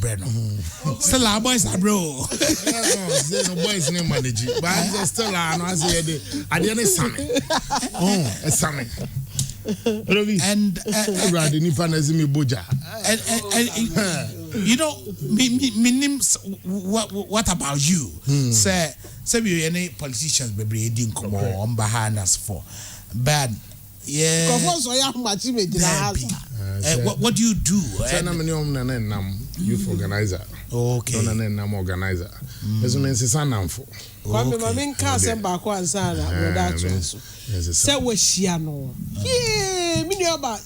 breno. Still our boys are bro. No boys name manage. But I still I say I didn't Sammy. Oh, a Sammy. And Brad nipa na zimi boja. And you know, what about you? Say we any politicians be didn't come on behind us for. But yeah. What do you do? Youth organizer. Okay. Nam organizer. There's no sense for. Kwame mame nka semba kwa ansana broda atso. Se we hia no. Me nuaba.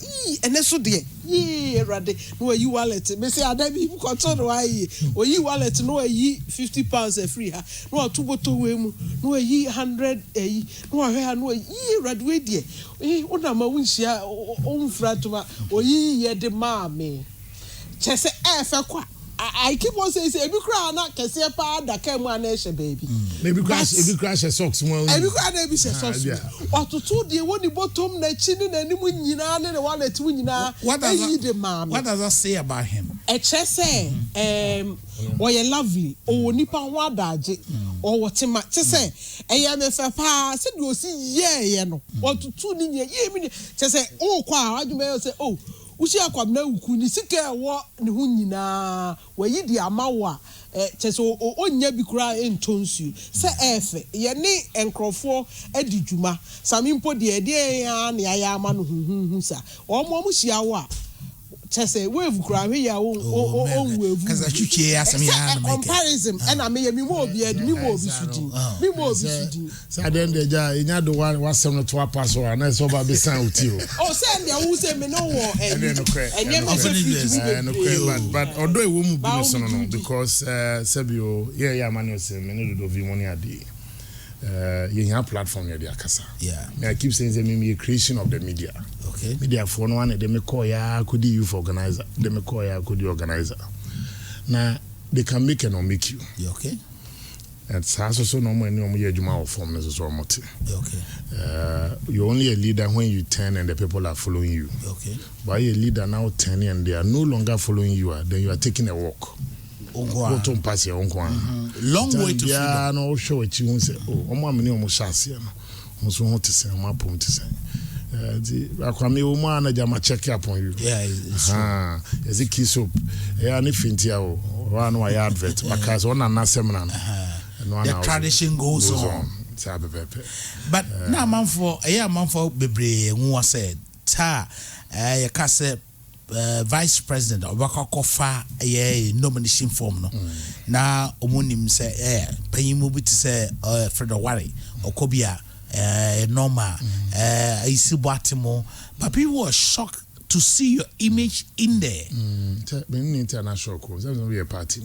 Ene so de. Erade. No yi wallet. Me say adabi bu konto no ayi. Oyi wallet no ayi £50 a free ha. No atuboto we mu. No ayi 100 ayi. No ahwe ha no ayi erade we de. Ona ma wunhia onfra to ma. Oyi ye de ma me. Chese efe kwa. I keep on saying, "Every cry na kese pa da ke mu ana baby." Maybe crash a socks one. Every cry na be socks. Otutu de woni bottom na chi ni na nim nyina ne wallet mu nyina. What does that say about him? E chese oye lovely o nipa ho adaje o wotima chese eye me fe pa se do si ye no. Otutu ni ye mi chese o kwa adwuma say oh ushi akwabna Awuku ni sika ewo ne ho nyina wayi di amawa chese onya bi kura entonsu se efe ye ne enkrofo adi dwuma Sammy mpo de ya na ya ama no hu sa omo hia wo a chese wave kura hwe ya wo wave kaza chuchie asem ya na comparison and me mo obi adi me mo obi sudi sa den de ja nya do wasem no to apaso na so ba be san uti o say ndia wu say me no wo but odo e wo mu bi so no because sabio yeah man you say me no do vi money ade you have platform here akasa I keep saying me creation of the media. Okay. Media for no one they me call ya could youth organizer. They me call ya could organizer. Now they can make and or make you. Okay. And so no more any juma or form necessary. Okay. You're only a leader when you turn and the people are following you. Okay. But a leader now turning and they are no longer following you, then you are taking a walk. Long way to freedom. No show it you say, oh, many almost shasi. Almost want to say, my point to say. Akwame woman na jama check up on you. Yeah, it's true. Is it kiss up? Yeah, ni fintia o. One way advert. Because one na seminar. The tradition goes on. But now man for bebre nwa said ta ya kase vice president obaka kofa nomination form no na omonim say panyimu bi ti say Fred Owari okobia normal isibuatimo but people were shocked to see your image in there. International cause that will be a party.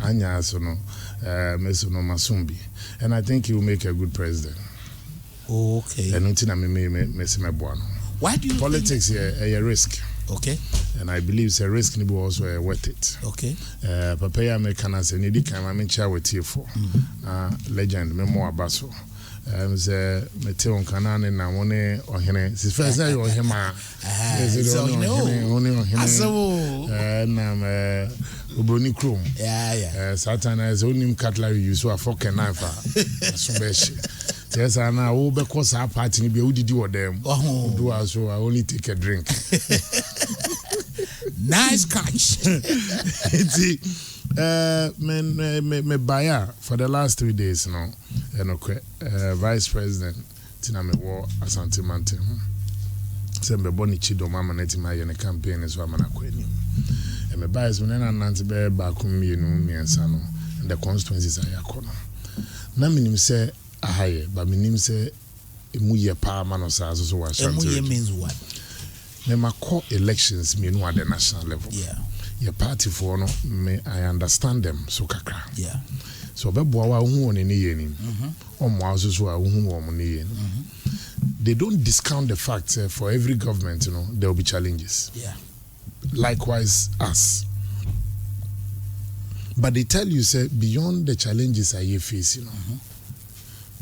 Anya Asono Mesono Masumbi, and I think he will make a good president. Okay. And until I me why do you politics here a risk? Okay. And I believe it's a risk and also worth it. Okay. Papaya Americans and Nidi can I share with you for legend memoir basso. Say Meteon Canan and Namone or Hene. His first name or him. Only on him. And Uboni Chrome. Yeah. Satan has only cutlery use a fork and knife. Yes, I know because our party be who did you them. Do also I only take a drink. Nice catch. Me buyer for the last 3 days now. Vice President Tina me war Asante Mante. Say me boni chido mama neti ma yene campaign so amana kwani. E me buyer so na nante be ba kumienu miensa no and the constituencies are yakono. Na minim say ahaye but minim say emu ye pa ma no sa so wa Asante. Emu ye means what? Me ma call elections me no at the national level. Yeah. Your party for no me I understand them so kakra. Yeah. So bebo wa hu oni ni yeni. Omo azuzu wa hu omo ni yeni. They don't discount the fact for every government, there will be challenges. Yeah. Likewise us. But they tell you say beyond the challenges I face,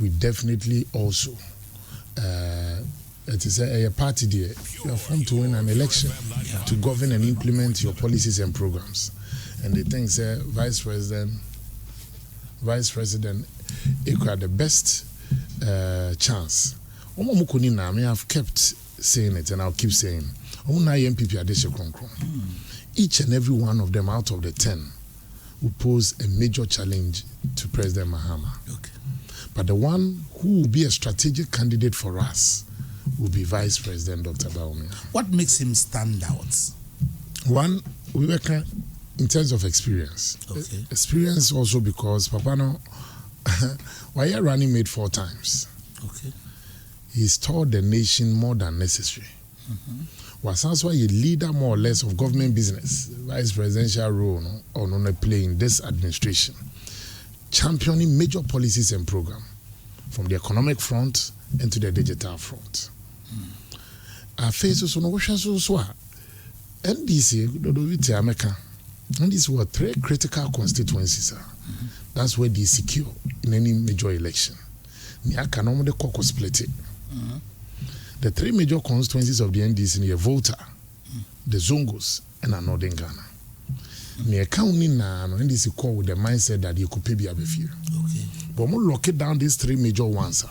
we definitely also it is a party there. You are formed to win an election, to govern and implement your policies and programs. And they think, Vice President, it had the best chance. I have kept saying it and I'll keep saying. Each and every one of them out of the 10 will pose a major challenge to President Mahama. Okay. But the one who will be a strategic candidate for us will be Vice President Dr. Bawumia. What makes him stand out? One, we work in terms of experience. Okay. Experience also because Papano, why are running mate 4 times? Okay. He's taught the nation more than necessary. Was also a leader more or less of government business, vice presidential role or no play in this administration, championing major policies and programs from the economic front and to the digital front. Our faces on NDC, and these were 3 critical constituencies. That's where they secure in any major election. The split it. The 3 major constituencies of the NDC are Volta, the Zongos, and Northern Ghana. Near counting now, NDC call with the mindset that you could pay a few. Okay. But we lock it down these 3 major ones.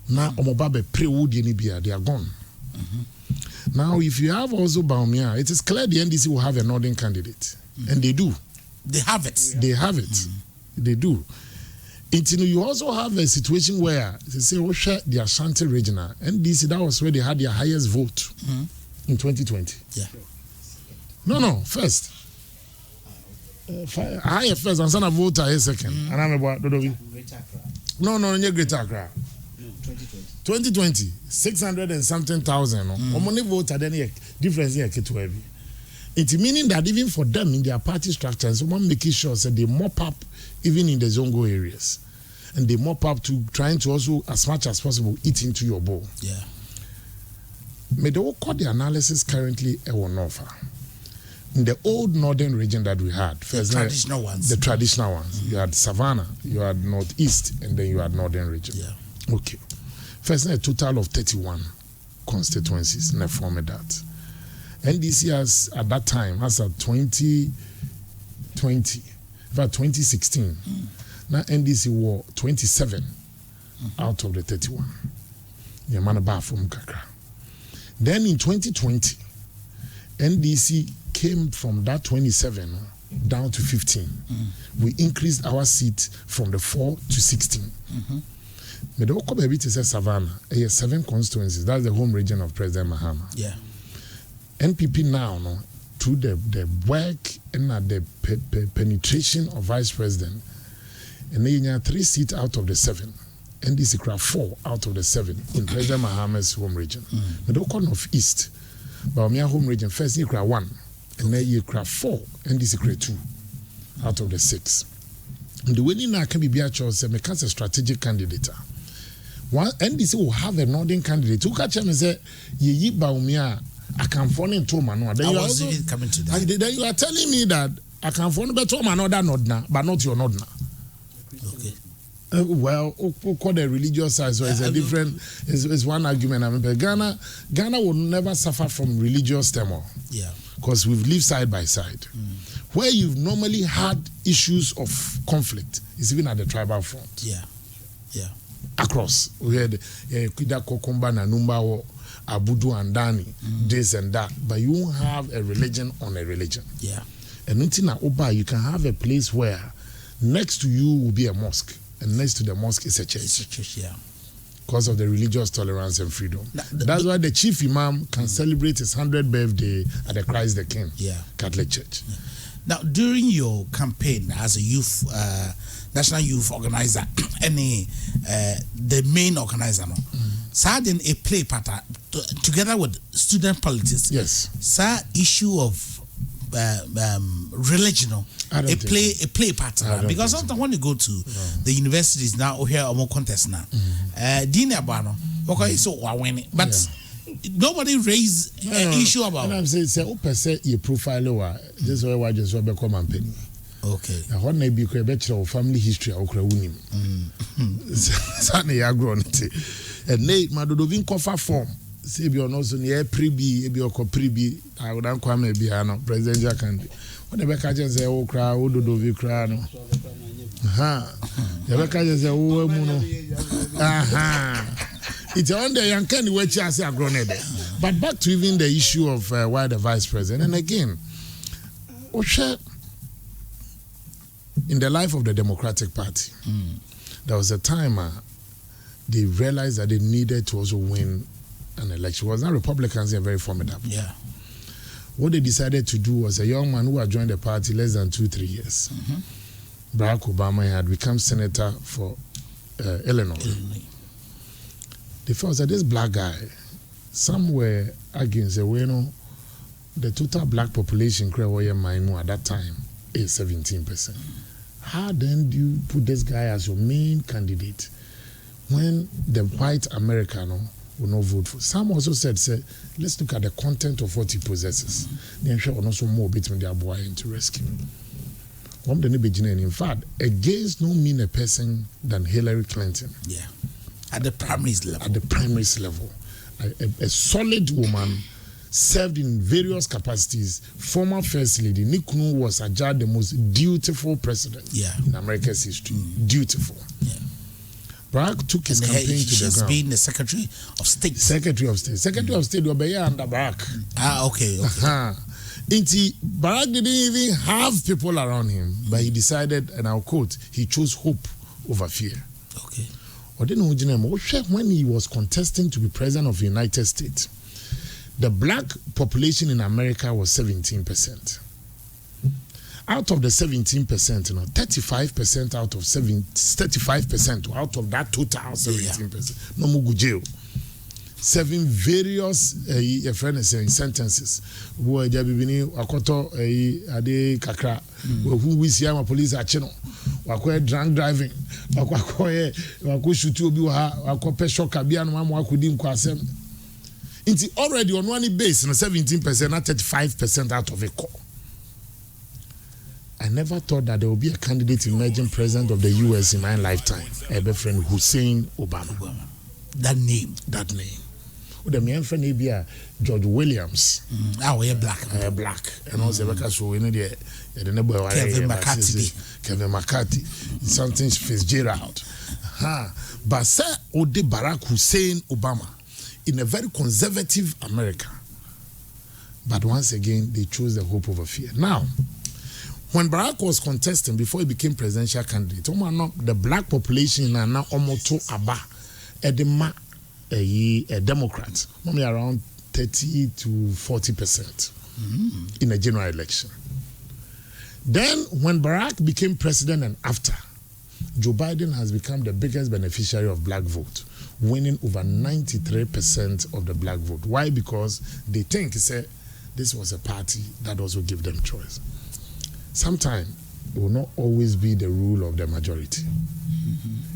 Now, Omobabe pre-wood they are gone. Now, if you have also Bawumia, it is clear the NDC will have a Northern candidate. And they do. They have it. They have it. They do. You also have a situation where they say, the Ashanti regional, and that was where they had their highest vote in 2020. Yeah. No, first. Higher first, and son of voter is second. And I'm about No, Greater Accra. 2020, 600 and something thousand. Money voter, then difference here to heavy. It's meaning that even for them in their party structure, someone making sure that they mop up even in the Zongo areas. And they mop up to trying to also, as much as possible, eat into your bowl. Yeah. May they all call the analysis currently a one-offer. In the old northern region that we had, the traditional ones. The traditional ones. You had Savannah, you had Northeast, and then you had Northern region. Yeah. Okay. First, a total of 31 constituencies, and I formed that. NDC has, at that time, as of 2020, about 2016, now NDC were 27 out of the 31. Then in 2020, NDC came from that 27 down to 15. We increased our seat from the 4 to 16. Medoko baby to say Savannah, 7 constituencies. That's the home region of President Mahama. Yeah. NPP now, through the work and the penetration of Vice President, and then you have 3 seats out of the 7. NDC craft 4 out of the 7 in President Mahama's home region. Medoko of East, but my home region first you craft 1, and then you craft 4. NDC craft 2 out of the 6. And the winning now can be a choice. Because a strategic candidate. One NDC will have a northern candidate. Who catch him and say, "Ye Bawumia, I can phone in two man." Then you also coming to that. Then you are telling me that I can phone better man other Nodna, but not your Nodna. Okay. Well, call the religious side, so it's a different. It's one argument. I mean, Ghana will never suffer from religious turmoil. Yeah. Because we've lived side by side. Where you've normally had issues of conflict is even at the tribal front. Yeah. Yeah. Across. We had Kida Kokumba, Nanumba, Abudu and Dani, this and that. But you won't have a religion on a religion. Yeah. And in Oba, you can have a place where next to you will be a mosque, and next to the mosque is a church. It's a church, yeah. Because of the religious tolerance and freedom. That's why the chief imam can celebrate his 100th birthday at the Christ the King Catholic Church. Yeah. Now, during your campaign as a youth, national youth organizer, the main organizer, Sardin a play pattern together with student politics. Yes. Sir, issue of religion, a play pattern, because sometimes when you go to the universities now, here are more contests now. Dina Bano, okay, so winning, but nobody raised an issue about. And I'm saying, say, oh, per se, your profile, this is why I just become a penny. Okay. Na hɔ na bi kɔ ɛbɛkyerɛ family history a wokura wunim. Sane ya grown it. And nay madodovin kofa form. Say bi ono so ne pre-B, e bi okɔ pre-B, I would an kwame bi ano presidential candidate. When the beka say wo kra wo dodovi kra no. Aha. The beka say wo mu no. Aha. It's on the young can which I say grown there. But back to even the issue of why the vice president, and again, in the life of the Democratic Party, there was a time they realized that they needed to also win an election. It was not Republicans, they're very formidable. Yeah. What they decided to do was a young man who had joined the party less than 2-3 years. Barack Obama had become senator for Illinois. They felt that this black guy, some were against the total black population at that time is 17%. How then do you put this guy as your main candidate when the white American will not vote for? Some also said, let's look at the content of what he possesses. Then sure also more between their boy into rescue. In fact, against no mean a person than Hillary Clinton. Yeah. At the primaries level. At the primaries level. A solid woman served in various capacities. Former First Lady Nikunu was adjudged the most dutiful president in America's history. Dutiful. Yeah. Barack took his campaign to the ground. She's been the Secretary of State. Secretary of State. Secretary of State will be under Barack. Okay. Barack didn't even have people around him, but he decided, and I'll quote, he chose hope over fear. Okay. When he was contesting to be president of the United States, the black population in America was 17%. Out of the 17%, 35% out of 35% out of that total 17%. No more jail. 7 various sentences. Who akoto ade kakra. Who we see ama police achino. Wako drunk driving. Wako shoot obi wa wako pesho kabia no mamu akudi nkwasem. Inti already on one base 17% not 35% out of a core. I never thought that there would be a candidate emerging president of the US in my lifetime. A friend Hussein Obama. That name. The main friend here, George Williams. We're black. Black. And also because so in the Kevin McCarthy. Something Fitzgerald. But Sir Ode Barack Hussein Obama in a very conservative America. But once again, they chose the hope over fear. Now, when Barack was contesting before he became presidential candidate, the black population are now almost Abba Edema a Democrat, normally around 30 to 40% in a general election. Then, when Barack became president and after, Joe Biden has become the biggest beneficiary of black vote, winning over 93% of the black vote. Why? Because they think this was a party that also gave them choice. Sometimes it will not always be the rule of the majority.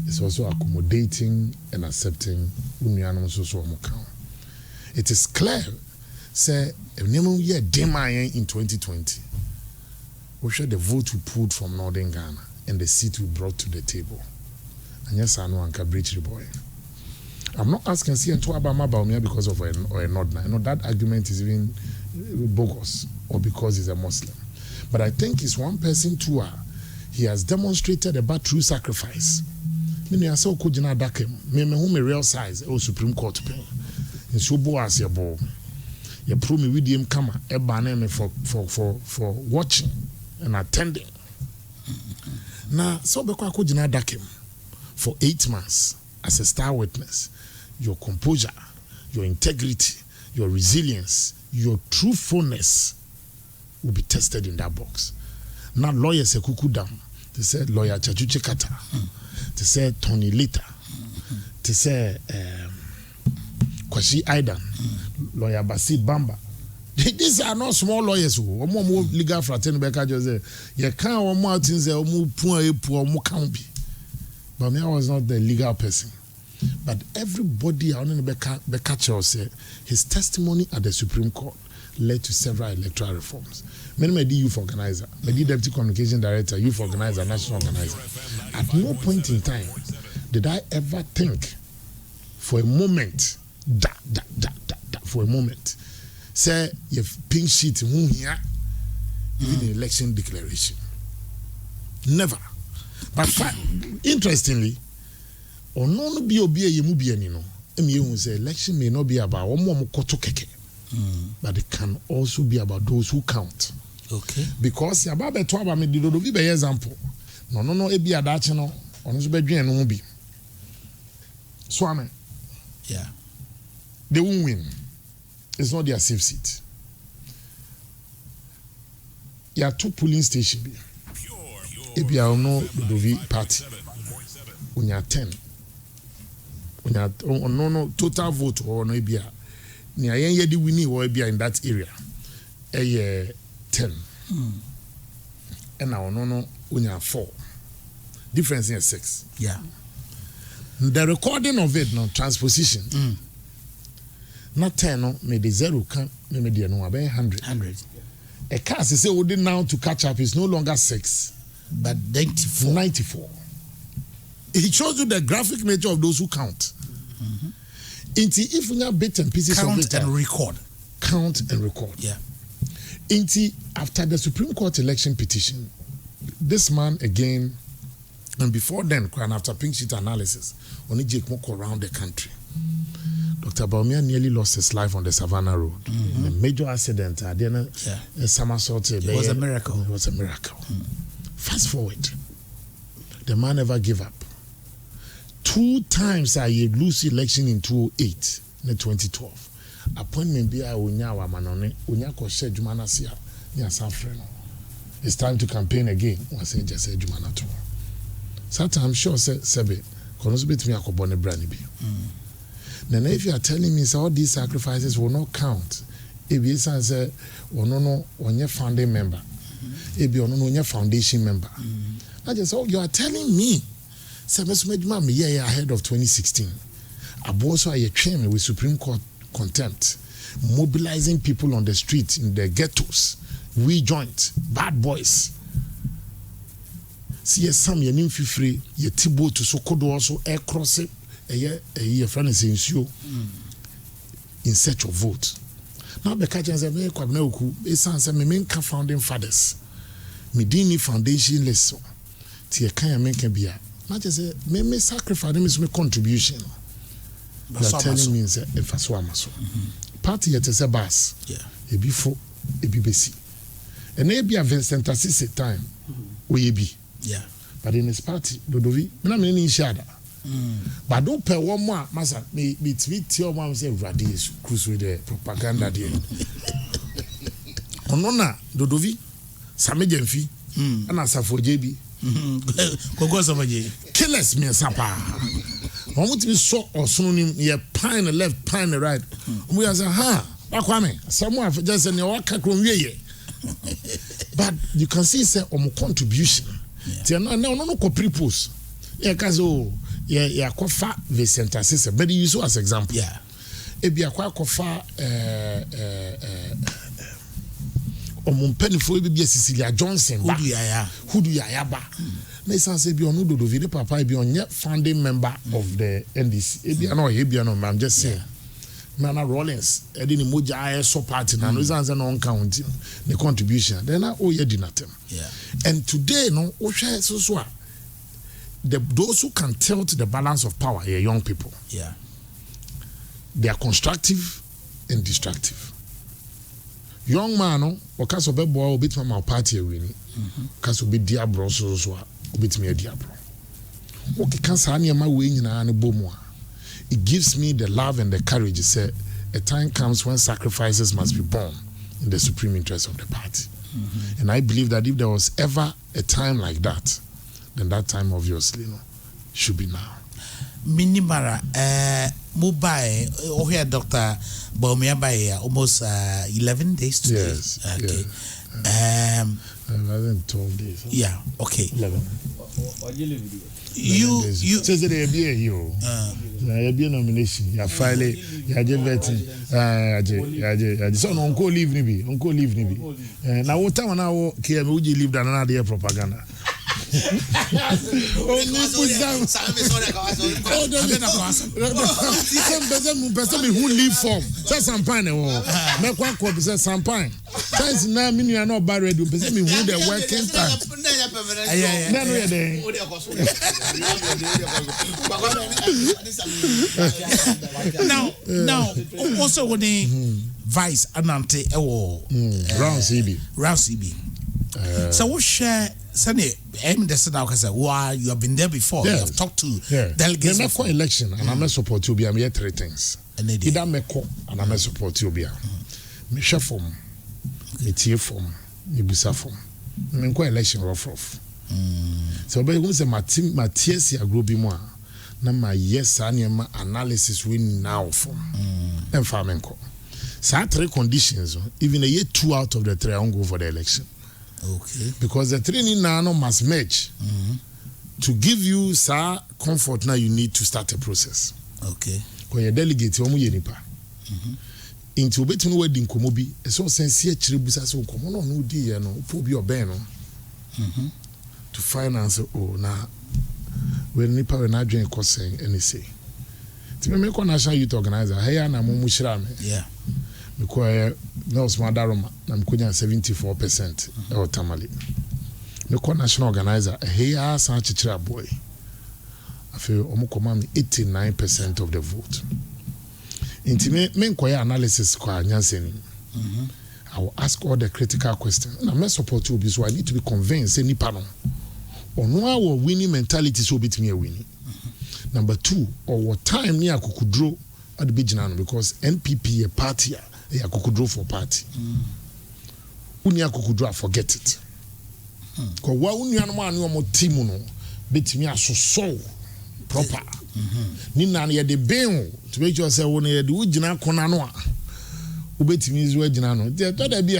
It's also accommodating and accepting. It is clear, say, in 2020, we share the vote we pulled from Northern Ghana and the seat we brought to the table. And yes, I know Anka Breach boy. I'm not asking because of a Northern. I know that argument is even bogus or because he's a Muslim. But I think it's one person too. He has demonstrated about true sacrifice. I saw Kujina Dakem, me real size, Supreme Court pay. In Subo as your ball. You prove me with him come a banner for watching and attending. Now, so Bekwa Kujina Dakem for 8 months as a star witness. Your composure, your integrity, your resilience, your truthfulness will be tested in that box. Now, lawyer Sekuku Dam, they said lawyer Chachuche Kata, they said Tony Lita, they said Kwashi Aidan, lawyer Basit Bamba. These are not small lawyers who are more legal fraternity. You can't more things that but me, I was not the legal person. But everybody I only catch said his testimony at the Supreme Court led to several electoral reforms. Many youth organizer, many deputy communication director, youth organizer, national organizer. At no point in time did I ever think for a moment for a moment say you pink sheet who here even in election declaration. Never. But interestingly, or no be obia yemu bi ani no. Emi say election may not be about omo koto keke. But it can also be about those who count. Okay. Because ya ba beto aba me didodo bi be example. No e bi adache no ono so bedwen no bi. So amen. Yeah. They won't win. It's not their safe seat. There are 2 polling stations. If you are no Dodovi party, when you are 10, when you are no total vote or no ebia, ni ayen di winning or ebia in that area, 10. And now no when you are 4, difference in 6. Yeah. The recording of it now transposition. Not 10 no, maybe 0 can maybe no about 100. A cast is say now to catch up is no longer 6, but 94. It shows you the graphic nature of those who count. If we have bits and pieces count of data, and record. Count and record. Yeah. After the Supreme Court election petition, this man again, and before then, and after pink sheet analysis, only Jake Moko around the country. Dr. Baumia nearly lost his life on the Savannah Road. A major accident. Somersault. It was a miracle. It was a miracle. Fast forward. The man never gave up. 2 times I lose election in 2008 and 2012. Appointment be I Unyawa Manone, Unyako said Jumanasia, near San Freno. It's time to campaign again. I say just said Jumanato. Sometimes I'm sure Sebe, Konosbit me Akobone Branibi. Then if you are telling me all these sacrifices will not count, if you say no on your founding member, if you on your foundation member, I just you are telling me, ahead of 2016, also I trained with Supreme Court contempt, mobilizing people on the street in the ghettos, we joint bad boys. See some ye nimfi free ye tibo to so kodo also air cross it. A friend is in search of vote. Now the catch and me Awuku is me main founding fathers. Me dini foundation lesson. Tia kanya men can be a. Not just say me sacrifice me some contribution. You are telling me say if aswamaso. Party yet is a bus. Yeah. A before a BBC. And maybe a Vincent Assisi time. We be. Yeah. But in his party, Dodovi, na me ni shada. But don't pay one more, Master. Me tweet your mom say Radis cruise with the propaganda there. Onona Dodovi, Sammy Jemfi, and Asafo JB. Killers me sapa. One want to be so or soon ye pine the left, pine the right. We are saying, Bakwame, someone just in your kakron. But you can see say contribution. No pre-post. Yeah, kazo. Yeah, kofa Vincent Assisi, but you use as example. Yeah. Ebi akwa kofa omumpeni fo ebi Cecilia Johnson ba. Hudu yaya ba. Na isanse bi onu Dodovi de papa ebi onye founding member of the NDC. Ebi no, I'm just saying. Nana Rollins, edi ni moja ISO party na no isanse no count the contribution. Then na oye di natem. Yeah. And today no o hwe so a those who can tilt the balance of power are young people. Yeah. They are constructive and destructive. Young man, or caso be boy, bit from our party winning. Caso be diabro so bit me a diabro. Okay, cancer near my wing in an bomoa. It gives me the love and the courage to say a time comes when sacrifices must be born in the supreme interest of the party. And I believe that if there was ever a time like that, then that time obviously should be now. Minimara mobile or here Dr. Baumia by almost 11 days today. Yes. Okay. Yeah. I think 12 days. Yeah, okay. 11. You says it you. ya be nomination ya file ya je vetting ya so no onko leave ni bi na wo time na wo ke me uji leave than na dey propaganda person who leave form say champagne me kwa ko say champagne times na me nua na oba ready person who the working time na no ye dey now also when the vice anante round CB so what share Sunday, I'm the now because you have been there before. You have talked to delegates. The next election, and I'm support you. I'm here three things. Either me call and I'm support you. Me share form, me tier form, me busa form. Me go election rough. So, but you say my tier see a group be more. Na my yes and my analysis we now form. And farming call. So three conditions. Even a year 2 out of the 3, I won't go for the election. Okay. Because the training now must merge to give you comfort now you need to start a process. Okay. When you delegate you nipa. Into between wedding komobi, so sincere chiribusa so komo no di no po bi oben no. To finance na we nipa we na dwen kosen any say. Ti me ko national youth organizer hey na mo mushira me. Yeah. Because Nels Madaroma, I'm going 74% or Tamale. The national organizer, here, Sanchichira boy. I feel almost 89% of the vote. Intimate main analysis, I will ask all the critical questions. And I must support you, so I need to be convinced any panel. Or no, our winning mentality so bit me a winning. Number 2, or what time near could draw at the beginning because NPP a party. I could draw for party. Unia could draw, forget it. Because why unia man you more team no bet me so proper. Nina ye de ben to make yourself when you do jina konanoa. Ubet me is wejinano. They thought there be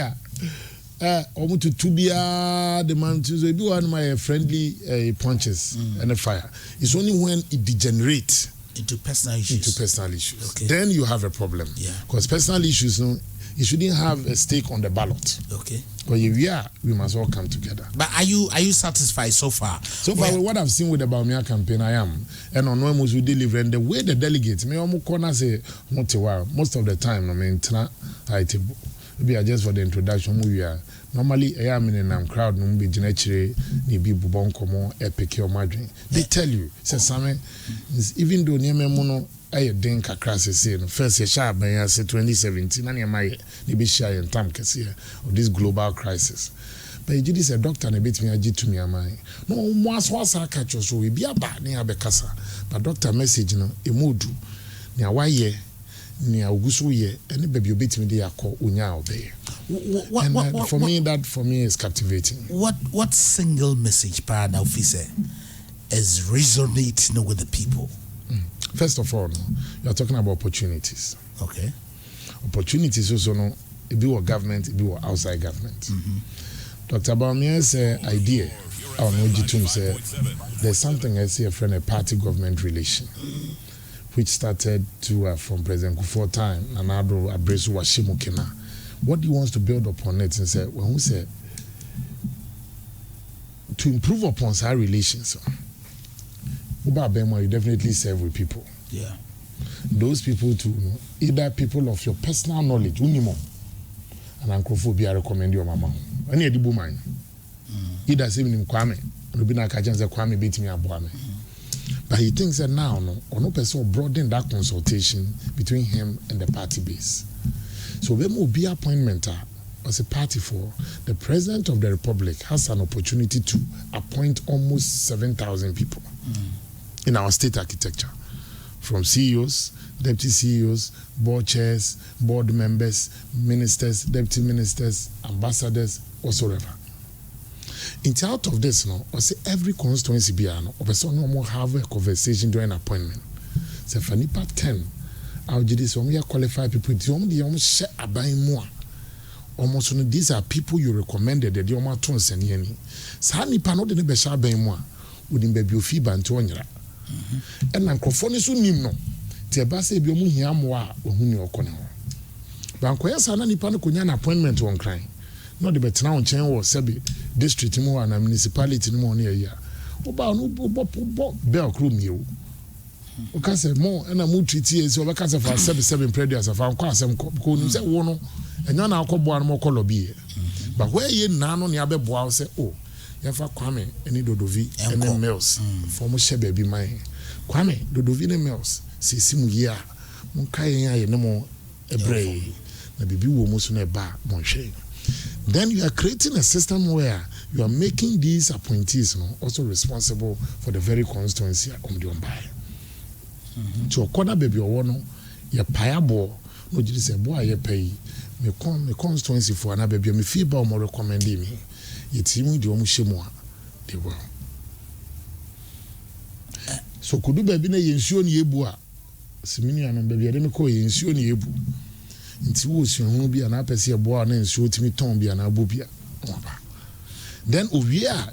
omu to bia the man to be one my friendly punches and a fire. It's only when it degenerates into personal issues. Okay. Then you have a problem. Yeah. Because personal issues, no, you shouldn't have a stake on the ballot. Okay. But if we are, we must all come together. But are you satisfied so far? So far, what I've seen with the Baumia campaign, I am. And on when we deliver, and the way the delegates, me almost corner say, most of the time, I mean, maybe just for the introduction, we are. Normally, I am in a crowd, no be genetry, ni be bubon komo, epic or madrin. They tell you, say Sammy, even though near mono, I think a crisis in first year sharp by 2017, and my be shy and time of this global crisis. But you did a doctor and a bit me a to me, am I? No, once I catch you, so we be a bad near Becassa. But doctor message, no, a mood near why ye. Near Awuku ye, and the baby bit me there call Unya obey. For me is captivating. What single message Parana officer is resonating with the people? First of all, you are talking about opportunities. Okay. Opportunities also no it be what government, it be what outside government. Dr. Baumia's idea, our Nojitum said there's something I see a friend a party government relation. Which started to from President Kufuor time, and Ado Abresu Washimukina. What he wants to build upon it and say, when we say to improve upon our relations, you definitely serve with people. Yeah. Those people to either people of your personal knowledge, unimo, and Ankophobia recommend your mama. Any edible mind. Either say him Kwame, Rubina Kajan say Kwame beat me abuame. But he thinks that now, no person broaden that consultation between him and the party base. So when will be appointment as a party for the president of the republic has an opportunity to appoint almost 7,000 people in our state architecture, from CEOs, deputy CEOs, board chairs, board members, ministers, deputy ministers, ambassadors, whatsoever. Into out of this, or say every constituency be or person no more have a conversation during an appointment. So for NIPA 10, I'll do this when we are qualified people. The almost share a buying more. Almost these are people you recommended that you are tons and yenny. So NIPA no the be share buying more. Wouldn't be your fever and to and Uncrophone is soon no. te ba se bi omu hia mo a ohu ni okone ho ba nkoya sa na nipa no konya an appointment won kran no de betena on chen wo sebe district mu na municipality no mo na ya oba no bo bell crew mi o o ka se mo na mu treat e se o be ka se for 7 previous afa nko asem ko ni se wo no enya na akọboa no mo kọ lobby but where ye na no ne abeboa se o ya fa Kwame eni Dodovi eni Mills for mo she baby man Kwame Dodovi ne Mills se simu ye a mo ka yen aye ne mo ebrei na bibi wo mo so na ba mo hwe. Then you are creating a system where you are making these appointees also responsible for the very constituency of the Ombai. So corner baby or one your payable no just say boy you pay me constituency for another baby me feel about more recommending me your team the omushemwa they were so could do baby na yensuo ni ebu a simini anon baby ade me ko yensuo ni ebu nti wo suhu bia na apese ebo na nsuo timi ton bia na abobia then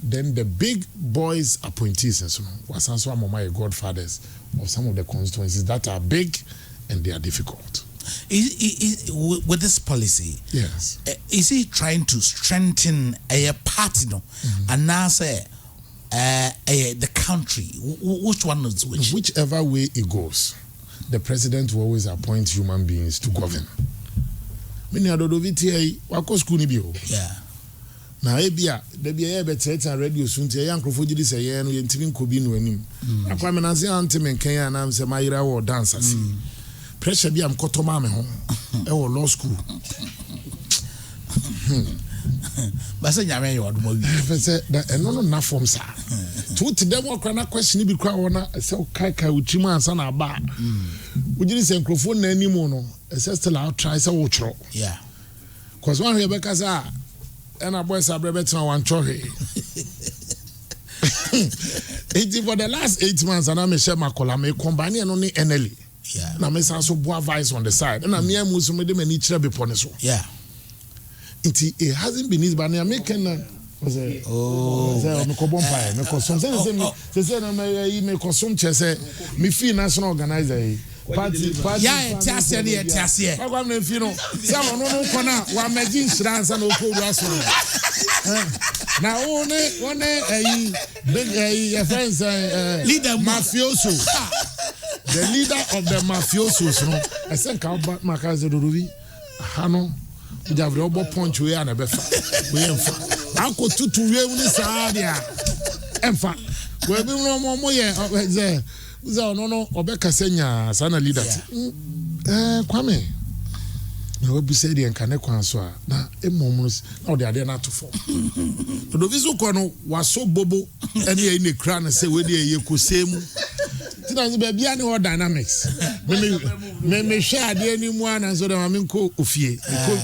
then the big boys appointees and so was also among my godfathers of some of the constituencies that are big and they are difficult. With this policy, yes, is he trying to strengthen a party and now say the country? Which one is which? Whichever way it goes, the president will always appoint human beings to govern. Many Dodovi tia wako school ni bio. Yeah. Na ebia de bia ye betreta radio sunti ya nkrofo gidi se ye no ye ntimi nkobi no anim. Akwa me na se ante menkan ya na se mayira wo dance ase. Pressure bia mkoto ma me ho e wo law school. Ba se nyame ye odo mo wi. Fe da eno no na form sa. To dem okra na question bi kwa wona se kai uchimu ansa na ba. Ugiri se nkrofo na anim no se still out try se wo chro. Yeah. Cause one here bekasa and a boy sabrabet one chohe. For the last 8 months, and I'm a share my column, a combine and only NLE. Yeah. And I'm also boa vice on the side, and I'm here Muslim and each other upon us. Yeah. It hasn't been his banner making. Oh, me kobompire, me kosum. Say me kosum chese. Me fee national organizer. Party. Yeah, tiasie. Agwa me fee no. Say no kona wa magin shransa no ko raso. Na one big friends leader mafioso. The leader of the mafiosos no. I said ka makaze Dodovi. Hano we have robo punch we na befa. We emfa. Ako tutu we uni saa dia. Emfa. We bi no ye ze no obeka senya sana leader. Kwame. Na we bi say de nka ne kwan so a na emomros na ode ade na to fo. Dodovi so ko no waso bobo ene ye ne kra na say we de ye kosemu. Tina zo ba bia ne ho dynamics. Me share ade ani mu ana so de ma me nko ofie.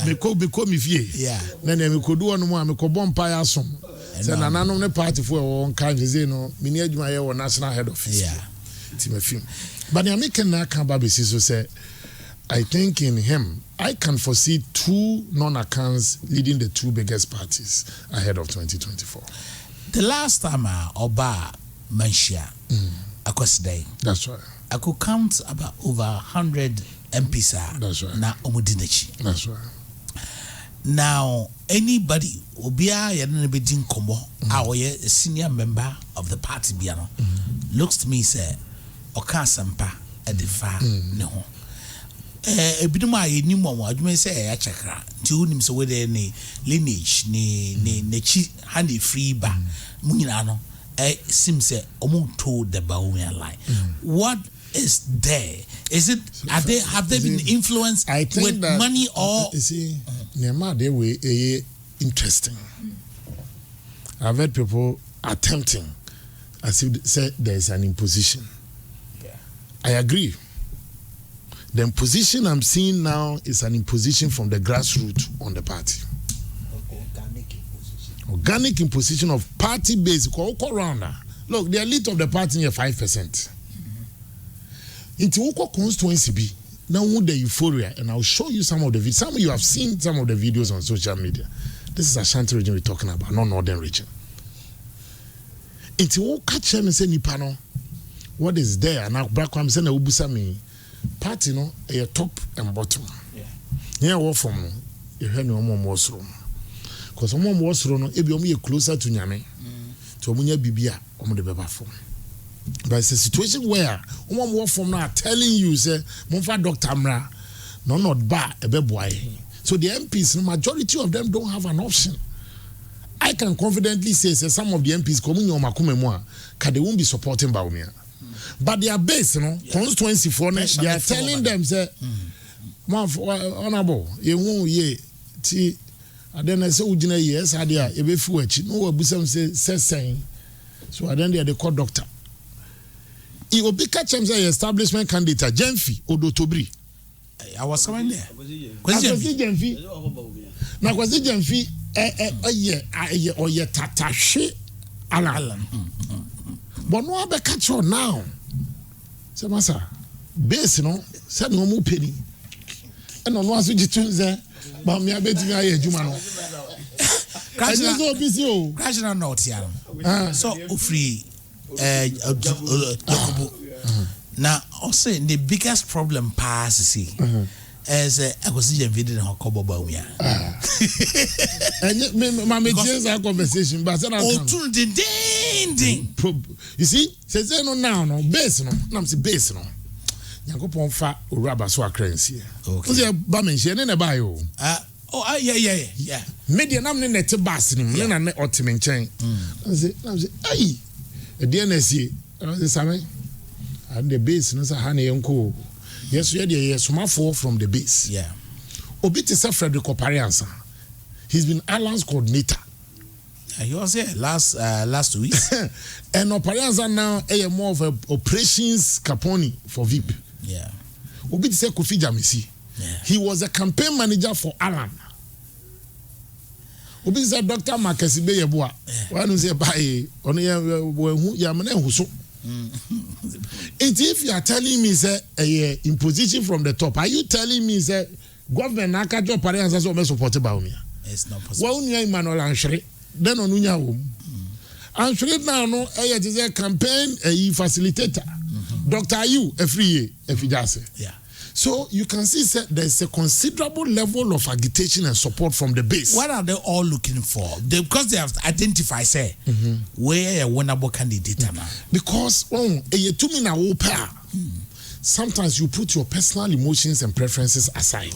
Me ko mi fie. Yeah. Na me kodu onu mu a me ko bompa ya som. Say na nanom ne party for won kan ze no me ni adwuma ye wo national head office. Yeah. Tima film. But the American na kan ba be so say I think in him I can foresee 2 non-accounts leading the 2 biggest parties ahead of 2024. The last time Oba Manshia Akosday. That's right. I could count about over 100 MPs. That's right. Na Omudinachi. That's right. Now, anybody Obia Yanabedin Kombo, our senior member of the party Biano, looks to me say Okasampa at the far no. Ebiduma ye nimu wa adwuma say chakra nti unim so we dey ne lineage ne chi hande free ba munyina no sim say omo told the Bawumian line. What is there? Is it have they been influenced with that, money or you see Nema they were interesting. I've heard people attempting as if say there is an imposition. Yeah. I agree. The imposition I'm seeing now is an imposition from the grassroots on the party. Organic imposition of party base. Look, the elite of the party is 5%. Into Uko constituency be now the euphoria, and I'll show you some of the videos. Some of you have seen some of the videos on social media. This is Ashanti region we're talking about, not northern region. Into Uka catch them and say Nipano, what is there? Now Brakwam send a ubusami. party no a top and bottom. Yeah, what from no, you hear no more room. Because someone was room, it be closer to Nyame, to Munya Bibia, on the Baba phone. But it's a situation where one more from now telling you, say, Monfa Dr. Amra, no, not bad, a boy. So the MPs, the majority of them don't have an option. I can confidently say some of the MPs coming on Makumemwa, they won't be supporting Baumia. But their base, constituency for next, they are telling them, say, honorable, you won't ye, and then I say, yes, I dare, a bit fuch, no, Busam says saying. So then they are the court doctor. He will be catching the establishment candidate, Jenfi, Odo Tobri. I was coming there. Kwasi Jenfi. Na Kwasi Jenfi oye tatashe Alan. But no be catch on now. Say masa base no say no mu peni. E no aso jitunze ba me abeti aye adwuma no. Crash na not ya. So ofri now also the biggest problem pass see as I was seeing video on Kobo Baumia. And my our conversation, but you see, says no now, no base no, I'm base no. Yankopon fa uraba so akransie. Okay. Ba mention na ba yo. Yeah. Media nam ne net bass ni na na otimenchen. Say ai. E DNS Sammy. And the base, no, Hanyanko. Yes, we are the from the base. Yeah. Obit is a Frederick Opariansa. He's been Alan's coordinator. He was here last week. And Opariansa now is more of a operations Caponi for VIP. Yeah. Obit is a Kofi Jamisi. He was a campaign manager for Alan. Obit is a Dr. Marcus Beyeboa. One who say by on Yamane Huso. If you are telling me say imposition from the top, are you telling me say government nakajo parents as well supported by me? It's not possible. Well, unya Emmanuel Anshre, then on unya home. Anshre now no it is a campaign facilitator. Dr. You every year, yeah. So you can see that there's a considerable level of agitation and support from the base. What are they all looking for? Because they have identified, say, where a winnable candidate now. Because sometimes you put your personal emotions and preferences aside,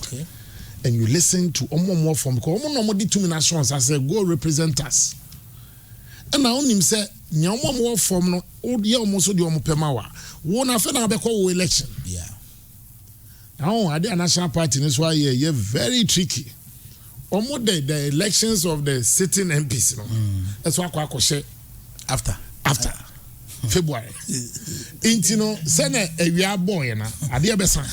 and you listen to more from because I say go represent us. And now him say more from no almost the pemawa. One after na beko election. Yeah. Now, the national party is why you're very tricky. Almost the elections of the sitting MPs, that's why I say after February. Intino, Senate, we are boy, and I dear Bessan.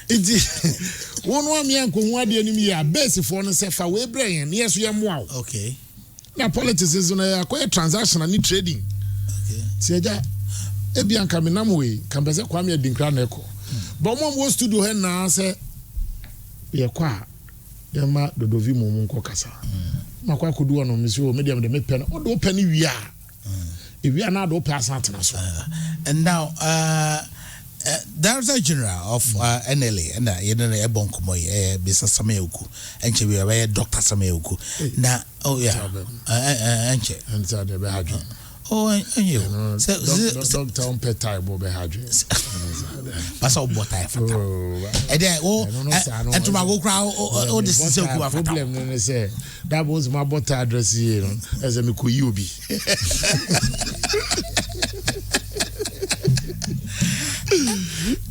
It one me and the enemy are base for an SFA way brain. Yes, we are wow. Okay. Now, politics is on a quiet transaction and trade. Okay. See that Ebian Kaminamwe, Kambasa Kwame Dinkraneko. But one was to do her now, say, "Be qua, Yama, the Dovi Momunko Cassa. Makwa could do on Monsieur Medium the Pen, or do penny we are. If we are not open as and now, there's a general of NLA, and a bonkumoy, Mr. Awuku, and she will wear Dr. Awuku. Now, oh, yeah, and so the Behadra. Oh, and you. Doctor on Petai Bobe Hadris. That's all what I found. And then, and to my go crowd, oh, this is so cool. Problem, say that was my bot address here as a Mikuyubi.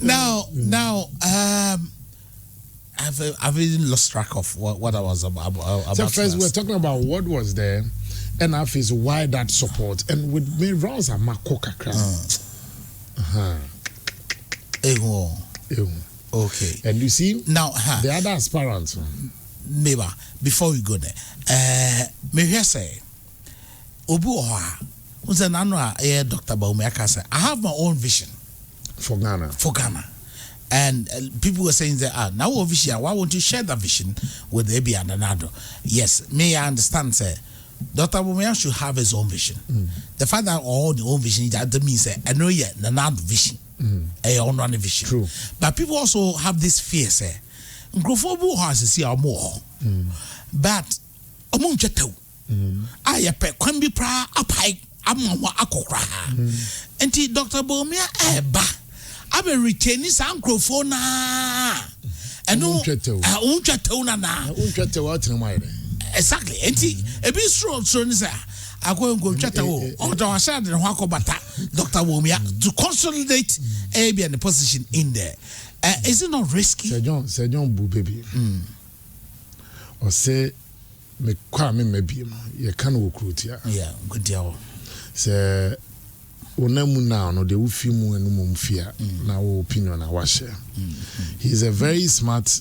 Now, I've even lost track of what I was about. So first, we're talking about what was there. Enough is why that support and with me Rosa Makoka okay. And you see now the other aspirants. Maybe before we go there, maybe I say Obuoha was an annual Dr. Baumia say I have my own vision for Ghana. And people were saying that now obviously why won't you share that vision with Ebi and Nanado? Yes, may I understand say Dr. Baumia should have his own vision. The fact that all the own vision that means I know yet Nanado vision. vision. True. But people also have this fear, say, Grofo has to see our more. But among Chateau, I pe kwambi pra apai amwa akokra. Enti Dr. Bomia eba. Abe retaining some Grofo na. And no Chateau na. Exactly. Enti a bit strong, I go and go Chateau. Or I said the Wako Bata, Dr. Bomia, to consolidate AB and the position in there. Is it not risky? Sir John Boo baby. Or say me kwame maybe you can recruit ya. Yeah, good deal. Say onamu now no de ufi mu enu mu mfia na wo opinion na wa share. He's a very smart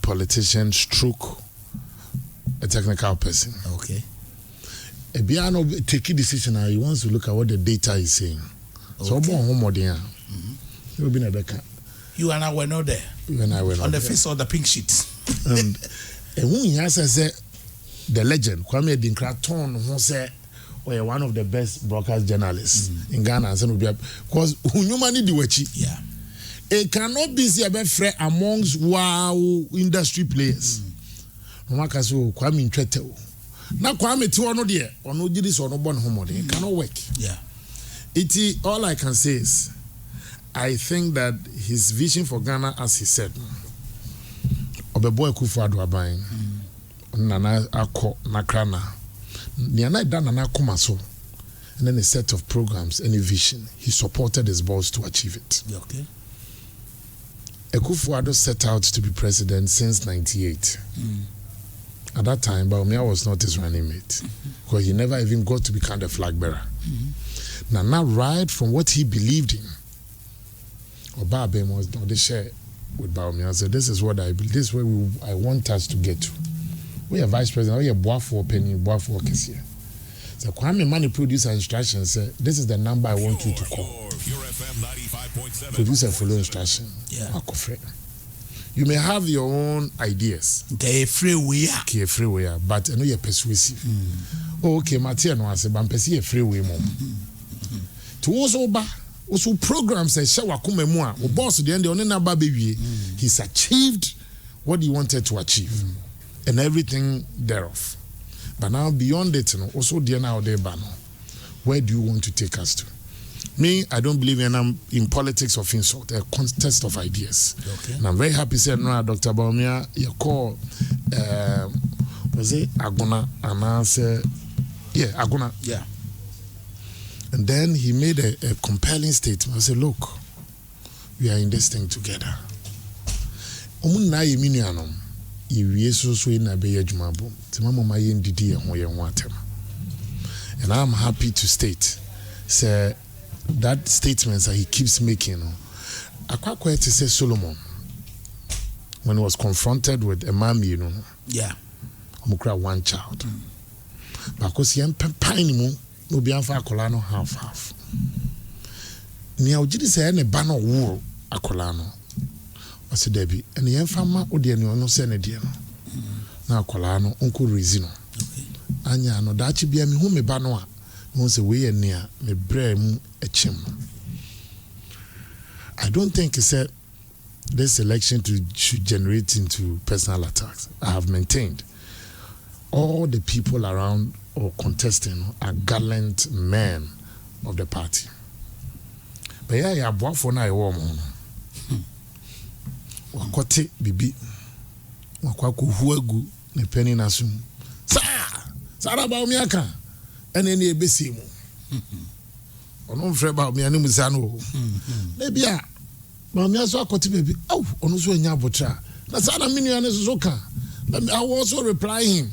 politician stroke a technical person. Okay. A biano take a decision he wants to look at what the data is saying. So you and I were not there. You and I were not on the there. face of the pink sheet. And when he has said the legend, Kwame Dinkraton, who said, "We one of the best broadcast journalists in Ghana." Because humanity do it. Yeah, it cannot be seen amongst wow industry players. No one can say Kwame Ntwete. Now Kwame Tiwano there, or no did this or no born homo. It cannot work. Yeah, all I can say is, I think that his vision for Ghana, as he said, Obeboy Kufuor Abayin, Nana Ako Nakrana, Niana Dan Nana Kumaso, and then a set of programs and a vision. He supported his boss to achieve it. Okay. Kufuor set out to be president since '98. At that time, Bawumia was not his running mate because he never even got to become the flag bearer. Nana, right from what he believed in, Obabe was not the share with Bawumia. I said, "This is what I believe. This is where I want us to get to. We are vice president. We are Boafo Penny, Boafo Kesia." So Kwame Mani producer instructions said, "This is the number I want you to call." Producer follow instruction. Yeah. You may have your own ideas. Okay, freeway. But I know you're persuasive. Okay, Matia no ase ban pesi e freeway mom. To also programs say sha wakoma mu a boss the end on na ba bewie. He's achieved what he wanted to achieve and everything thereof. But now beyond it, also there now there ban. Where do you want to take us to? Me, I don't believe in politics of insult, a contest of ideas. Okay. And I'm very happy said no, Dr. Bawumia, you call was it Aguna and I said, yeah, Aguna. Yeah. And then he made a compelling statement. I said, look, we are in this thing together. And I'm happy to state, sir, that statements that he keeps making. Akwakwe to say Solomon, when he was confronted with a man, yeah, one child. Because he pine no be for Akolano half. Nia ujidi say any banner wool Akolano. I said, Debbie, and the infama Odiano no senediano. Now Akolano, Uncle Rizino. Anya no dachi be a me home banoa. Once away near me brem a chim. I don't think he said this election should generate into personal attacks. I have maintained all the people around or contesting are gallant men of the party. But yeah, bought for now a woman. Wakote bibi wakwaku huegu ne penny nasum. Sara Bawumia and any ebesi mu. Ono mfre Bawumia ni musano. Maybe a Bawumia so akoti baby. Oh, ono so nya botra. Na sana minu ane so ka. I will also reply him.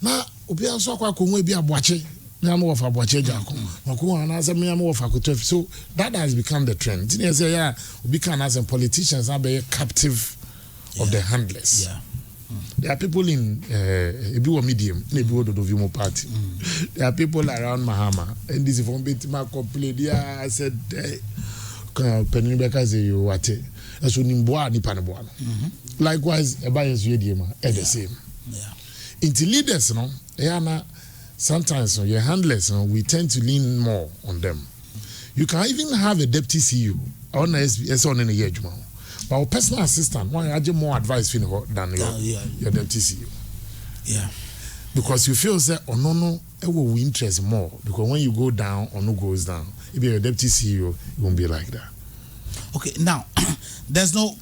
Na obi aso akwa nwe bi aboache. Me am of aboache jako. Mako ana say me am of akoto. So that has become the trend. You say yeah, obi can as politicians are be captive of the handlers. Yeah. There are people in Ebiwo Medium, Ebiwo Dodovimo Party. There are people around Mahama. And this is from Betima complained. Yeah, I said, Penibeka say you what? That's when Nimboa Nipaneboa. Likewise, Ebayas Yediema, the same. Yeah. Into leaders, sometimes your handlers, we tend to lean more on them. You can even have a deputy CEO on a year, but our personal assistant, why are you more advice than your deputy CEO? Yeah. Because you feel that no, it will interest more. Because when you go down, no goes down. If you're a deputy CEO, it won't be like that. Okay, now there's no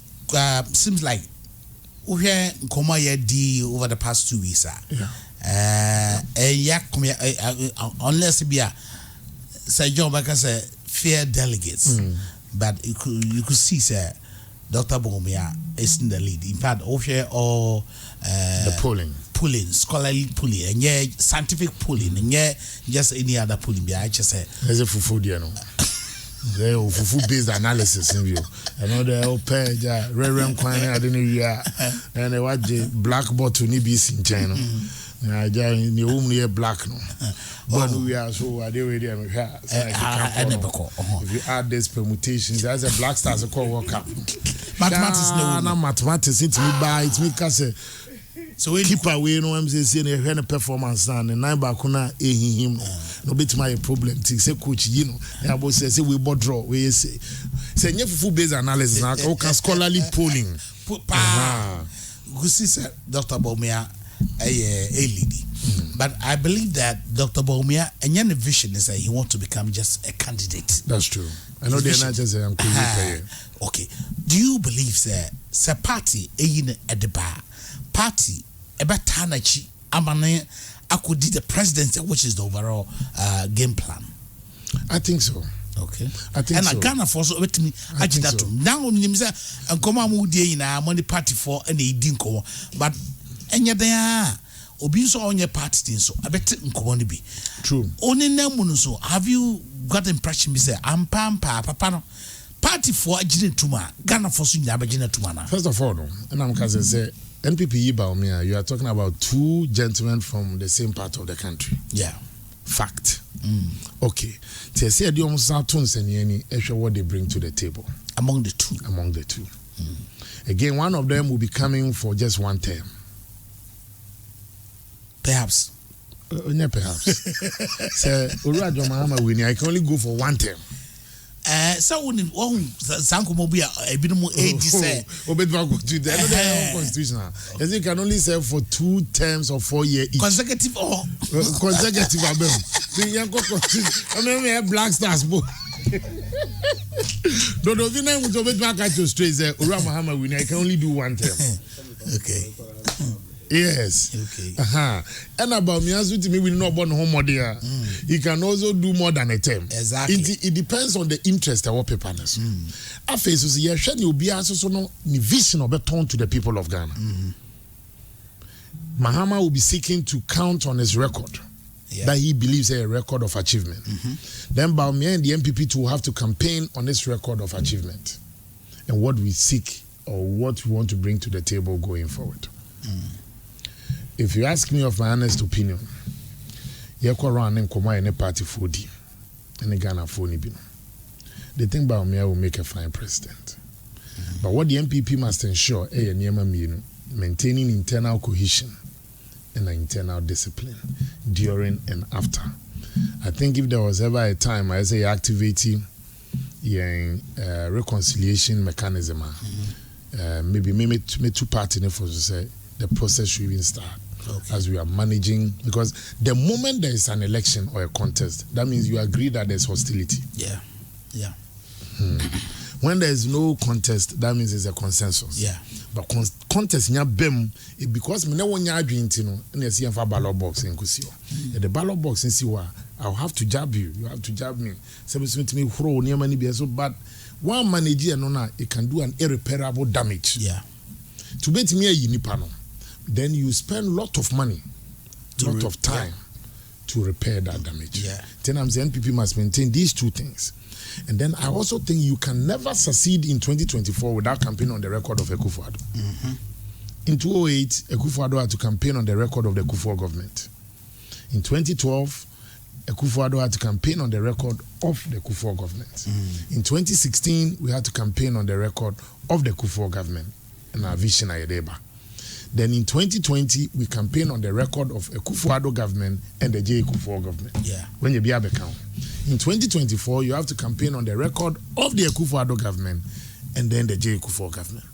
seems like we hear D over the past 2 weeks. Unless it be Sir John Baker said fair delegates, but you could see sir Dr. Bawumia is in the lead. In fact, over all the polling, scholarly polling, and yeah, scientific polling, and yeah, just any other polling. I just say there's a fufu there, no. They fufu based analysis in view. Another page, Reverend Kwan, I didn't know, and I watch the black bottle nibis in China. I just the only black no. But we are so I do it. If you add these permutations, there's a black stars a call work up. Mathematics, no, mathematics. It's me by it's me case. So we keep away. No, I'm saying a performance and 9 bakuna him. No bit my problem. Say coach, you know. I was say we both draw. We say full based analysis. Now, okay, scholarly polling. You see, sir, Dr. Bawumia. A lady, but I believe that Dr. Bawumia and your vision is that he wants to become just a candidate. That's true. I know they're not just a okay. Do you believe that party at the bar party about Tanachi Amane Akudi the presidency, which is the overall game plan? I think so. Okay. I think so. And Ghana for so with me, I did that. Now, and come on, in our money party for any didn't go, but. And yet there obi so on your party thing so I bet nko be true only namu so have you got the impression me say am papa no party for agine tuma Ghana for so nya agine tuma na. First of all no and I'm can say NPP Bawumia, you are talking about two gentlemen from the same part of the country. Yeah, fact. Okay, they say the almost what they bring to the table among the two. Again, one of them will be coming for just one term. Perhaps. Perhaps. So, I can only go for one term. So when Sanko Mobia Ebino age say constitutional. As you can only serve for 2 terms of 4 years each. Consecutive or consecutive I mean black stars both. No, straight there. I can only do 1 term. Okay. Yes. Okay. And about me, as with me, we not born home there. He can also do more than a term. Exactly. It depends on the interest of our papers. I face so yeah, you be also no vision of a tone to the people of Ghana. Mahama will be seeking to count on his record. Yeah. That he believes a record of achievement. Then Bawumia and the MPP will have to campaign on this record of achievement and what we seek or what we want to bring to the table going forward. If you ask me of my honest opinion, Yeko run and come any party 4D and the Ghana 4 they think Bawumia will make a fine president. But what the MPP must ensure maintaining internal cohesion and internal discipline during and after. I think if there was ever a time I say activating reconciliation mechanism, maybe 2 parties for to say the process should even start as we are managing, because the moment there is an election or a contest, that means you agree that there's hostility. Yeah. When there is no contest, that means it's a consensus. Yeah. But contest nya bem because me na wonya adwenti no na yesi yemfa ballot box nkusi o. The ballot box nsi wa I'll have to jab you have to jab me. Say me huro ne mani be so bad. One manager no na it can do an irreparable damage. Yeah. To bet me a nipa no, then you spend lot of money, lot of time to repair that damage. Yeah. Then I'm saying NPP must maintain these 2 things. And then I also think you can never succeed in 2024 without campaigning on the record of Akufo-Addo. In 2008, Akufo-Addo had to campaign on the record of the Akufo government. In 2012, Akufo-Addo had to campaign on the record of the Akufo government. In 2016, we had to campaign on the record of the Akufo government and our vision Ayedeba. Then in 2020, we campaigned on the record of Akufo-Addo government and the J. Akufo government. Yeah. When you be able to count. In 2024, you have to campaign on the record of the Akufo-Addo government and then the J. Akufo government.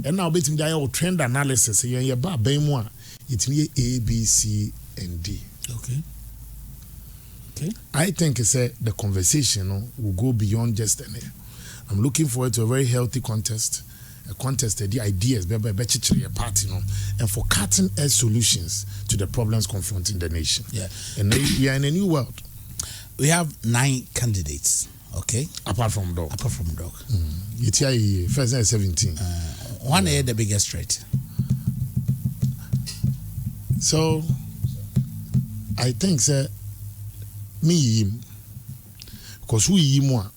And now, between the trend analysis, it's A, B, C, and D. Okay. I think the conversation will go beyond just an. I'm looking forward to a very healthy contest. A contest, the ideas, a party, and for cutting-edge solutions to the problems confronting the nation. Yeah. And we are in a new world. We have 9 candidates, okay? Apart from dog. First and 17. One is the biggest threat. So, I think, sir, me, because we more.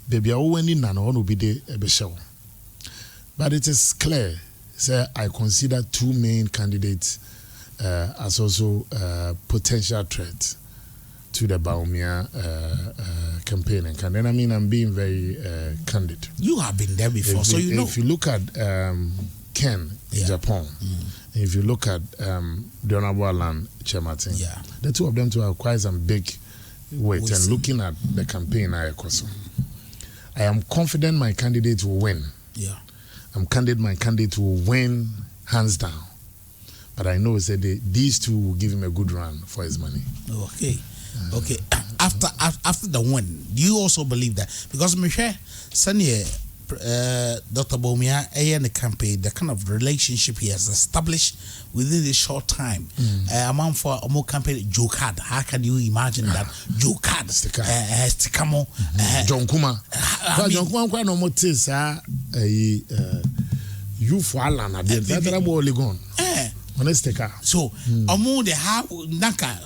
Baby, I only will be the show. But it is clear, sir, I consider 2 main candidates as also potential threats to the Bawumia campaign. And then, I mean, I'm being very candid. You have been there before, so you know. If you look at Ken in Japan, if you look at the Honorable Alan Chematin, the 2 of them to have quite some big weight. And looking at the campaign, I am confident my candidate will win. Yeah. I'm candid my candidate will win hands down. But I know that these 2 will give him a good run for his money. Okay. Okay. After the win, do you also believe that? Because Michelle, Sunny, Dr. Bawumia, in the campaign, the kind of relationship he has established within this short time. A man for a more campaign, Joe Card. How can you imagine that? Joe Card has to come on. John Kuma. John Kuma, no more tis, you for Alan, I did that. I'm all gone. So, among the how Naka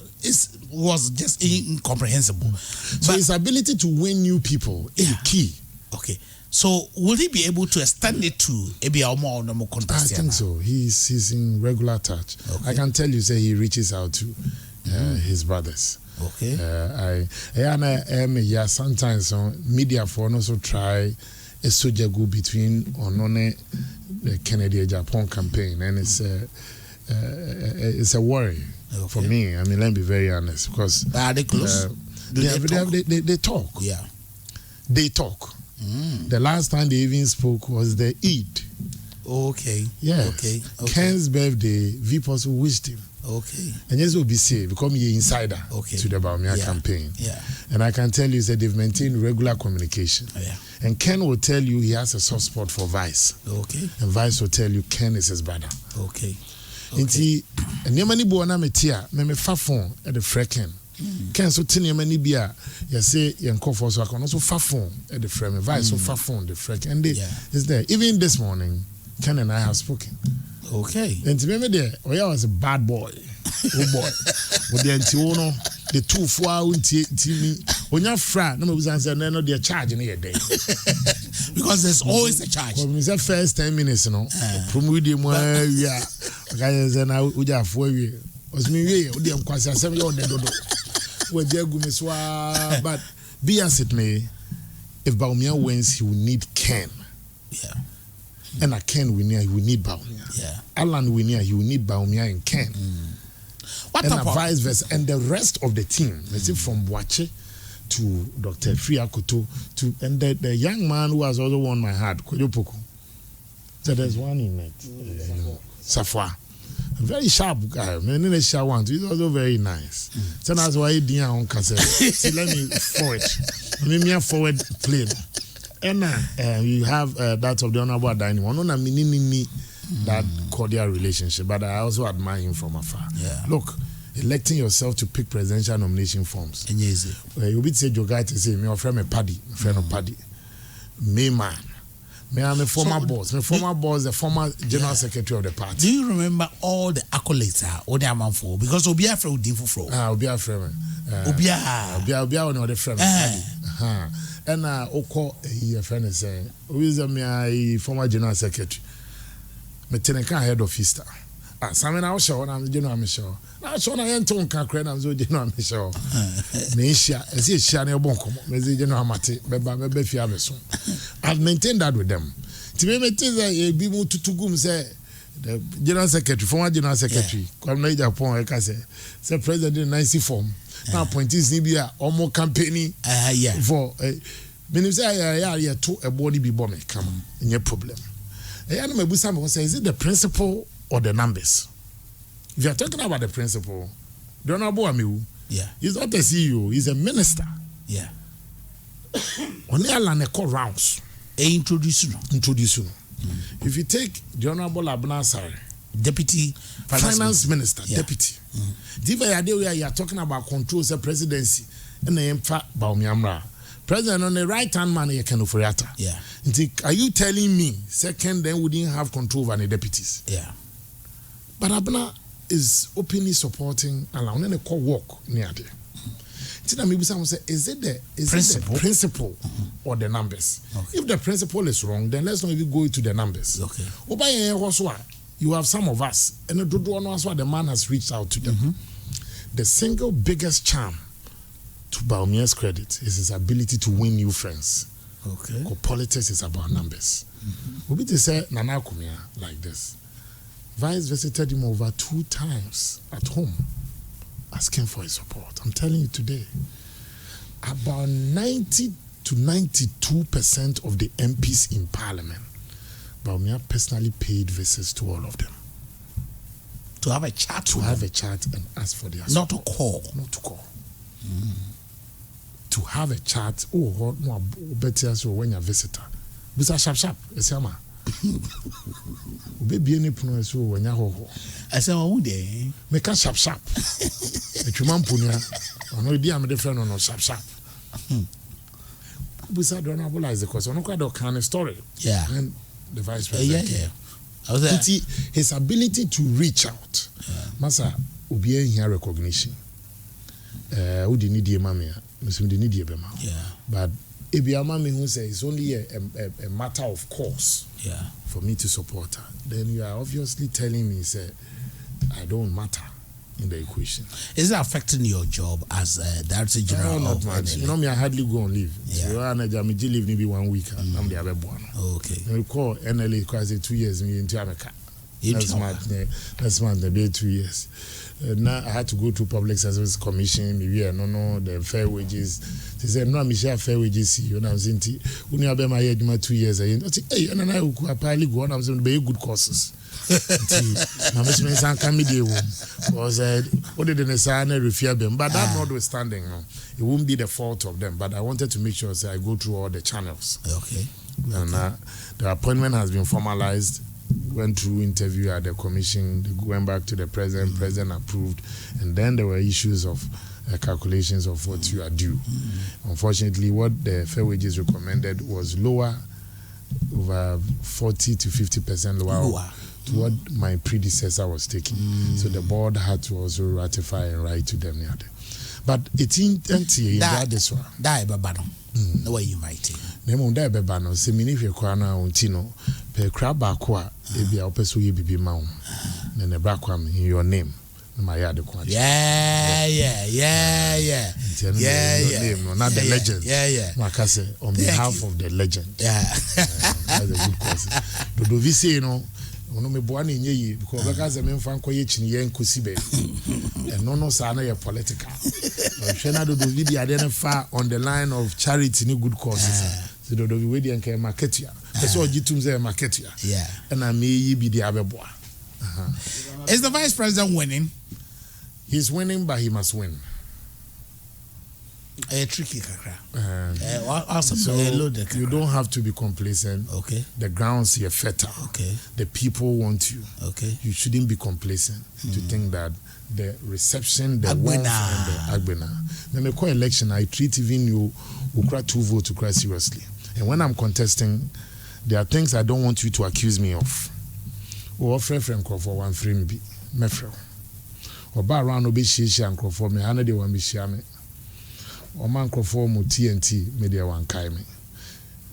was just incomprehensible. So, his ability to win new people is key. Okay. So will he be able to extend it to more contest? I think so. He's in regular touch. Okay. I can tell you, say he reaches out to his brothers. Okay. Sometimes media for also try a soldier go between Onone the Kennedy Japan campaign, and it's a worry for me. I mean, let me be very honest, because are they close? They talk. Yeah. They talk. The last time they even spoke was the Eid. Okay. Yes. Okay. Ken's birthday, Vipos wished him. Okay. And yes, will be safe because he's insider to the Bawumia campaign. Yeah. And I can tell you that they've maintained regular communication. Yeah. And Ken will tell you he has a soft spot for Vice. Okay. And Vice will tell you Ken is his brother. Okay. Nti nyamani bo na metia me fa phone at the freaking. Ken so tini many bia you say yankofo so akon so fa phone at the frame Vice so fa phone the freak and they is there. Even this morning Ken and I have spoken. Okay. And remember there, Oya was a bad boy. Oh boy. With the Antiono, the 2 4 TV. When you're friend, no was answer, no, they're charging a day. Because there's always a charge. When we say first 10 minutes, you know, from with him, yeah. Guys, and I would have 4 years. Was me, would you quite 7 years old? Where dear Gumiswa, but be as it may, if Bawumia wins, he will need Ken. Yeah. And Ken winner, he will need Bawumia. Yeah. Alan winner, he will need Bawumia and Ken. What and about vice versa? And the rest of the team, let's say from Boache to Dr. Friakoto to and the young man who has also won my heart, Koyopoko. So there's one in it. Safwa. A very sharp guy. He's also very nice. So that's why he didn't on cassette. See, let me forward. Let me forward plane. And you have that of the Honorable Adani. One on a mini that cordial relationship, but I also admire him from afar. Yeah. Look, electing yourself to pick presidential nomination forms. You be say Jogai to say me or friend Paddy, friend of Paddy. Me man. Me I'm a former boss. My former boss, the former general secretary of the party. Do you remember all the accolades or the amount for? Because Obia friend didn't for. Obia friend. Obia on the friend. And Oko your friend is saying, who is a former general secretary. Me teneka head officer. Sammy now show na general me show. Na show na yen ton kan kre na so general me show. Me share, esi share na bon komo. Me say general mate, be fia me so. I've maintained that with them. Ti me tell say e bi mu tutugum say the general secretary, former general secretary, come na Japan say president nice form. Now appointees ni be or more campaigning for minister yeah to a body be bomb come any problem. I know me say is it the principle or the numbers? If you are talking about the principle, don't know about me. Yeah. He's not a CEO, he's a minister. Yeah. On the call rounds. Introduce you. If you take the Honorable Abnasari, Deputy Finance Minister, Deputy. You are talking about control the presidency and the emphasis Baumyamra. President on the right hand man, you can offer. Yeah. Are you telling me second then we didn't have control over the deputies? Yeah. But Abna is openly supporting and allowing the call work near there. Maybe someone say, is it the principle or the numbers? Okay. If the principle is wrong, then let's not even go into the numbers. Okay. You have some of us, and the man has reached out to them. The single biggest charm to Baumia's credit is his ability to win new friends. Okay. Because politics is about numbers. We to say Nana Kumia like this. Vice visited him over 2 times at home, asking for his support. I'm telling you today, about 90 to 92% of the MPs in Parliament, Baumia personally paid visits to all of them. To have a chat? To have a chat and ask for their support. Not to call. Not to call. To have a chat, oh, no, better so when you're a visitor. Bisa sharp, esama. Baby, any pronounce so when you're ho. I said, oh, day. Make a sharp. A human punya. I know the other friend on sharp. Bisa don't abilize the cause. I know quite a kind of story. Yeah. And the vice president. Yeah. I was there. His ability to reach out. Masa, ubi here recognition. Udi need the mammy. Yeah. But if your mommy who says it's only a matter of course for me to support her, then you are obviously telling me, say, I don't matter in the equation. Is it affecting your job as Director General? No, not much. You know me, I hardly go on leave. So I leave maybe 1 week. I'm the other one. Okay. And we call NLA because 2 years me into America. That's month, the 2 years. Now I had to go to Public Service Commission. Maybe the fair wages. They said no, I'm share fair wages. You know, I'm saying, when you have been my age, 2 years. I say, hey, and I will apparently go on. I'm saying, very good courses. Now, Mr. Mensan can be the one because what did the sign refer them? But that notwithstanding, it won't be the fault of them. But I wanted to make sure I go through all the channels. Okay. And the appointment has been formalized. Went through interview at the commission, went back to the president, president approved, and then there were issues of calculations of what you are due. Unfortunately, what the fair wages recommended was lower, over 40 to 50% lower to what my predecessor was taking. So the board had to also ratify and write to them. But it's in this one. No way you might. Nemo da beba no se mini hwe kwa na ontino pe kra ba ko a e bia opeso ye bibi ma wo na ne bra kwa in your name na ma ya de kwa yeah name no not the legend makase on behalf of the legend that's a good question do vi say no ono me boa na enye yi because because me mfa nkoye chini ye nkosi be no sa na ye political hwe na do video identify on the line of charity ni good causes so do we dey nke market ya so ogitum say market ya and I may yi bi dey abeboa Is the vice president winning? He's winning, but he must win. Tricky kakra. So you don't have to be complacent. Okay. The grounds here fertile. Okay. The people want you. Okay. You shouldn't be complacent to think that the reception, the warmth, and the agbena. When I call election, I treat even you who cry 2 votes to cry seriously. And when I'm contesting, there are things I don't want you to accuse me of. Or friend call for one frame be mefro. Or bar around obe shishi and call for me, 100 de one be shame. Or man call for mo TNT media one kai me.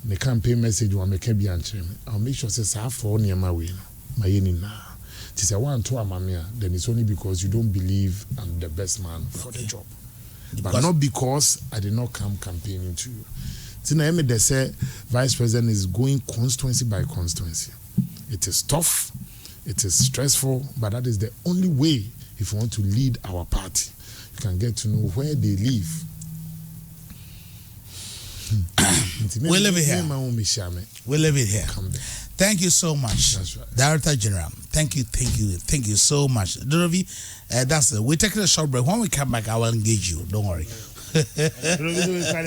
The campaign message one make be answering me. I'll make sure says half for near my way. My yeni na. Tis a one to a mamia, then it's only because you don't believe I'm the best man for the job. But not because I did not come campaigning to you. Tina Eme they say vice president is going constituency by constituency. It is tough. It is stressful, but that is the only way if you want to lead our party. You can get to know where they live. We live it here. We live it here. Thank you so much, right. Director General. Thank you so much. Dorovi, that's it. We're taking a short break. When we come back, I will engage you. Don't worry.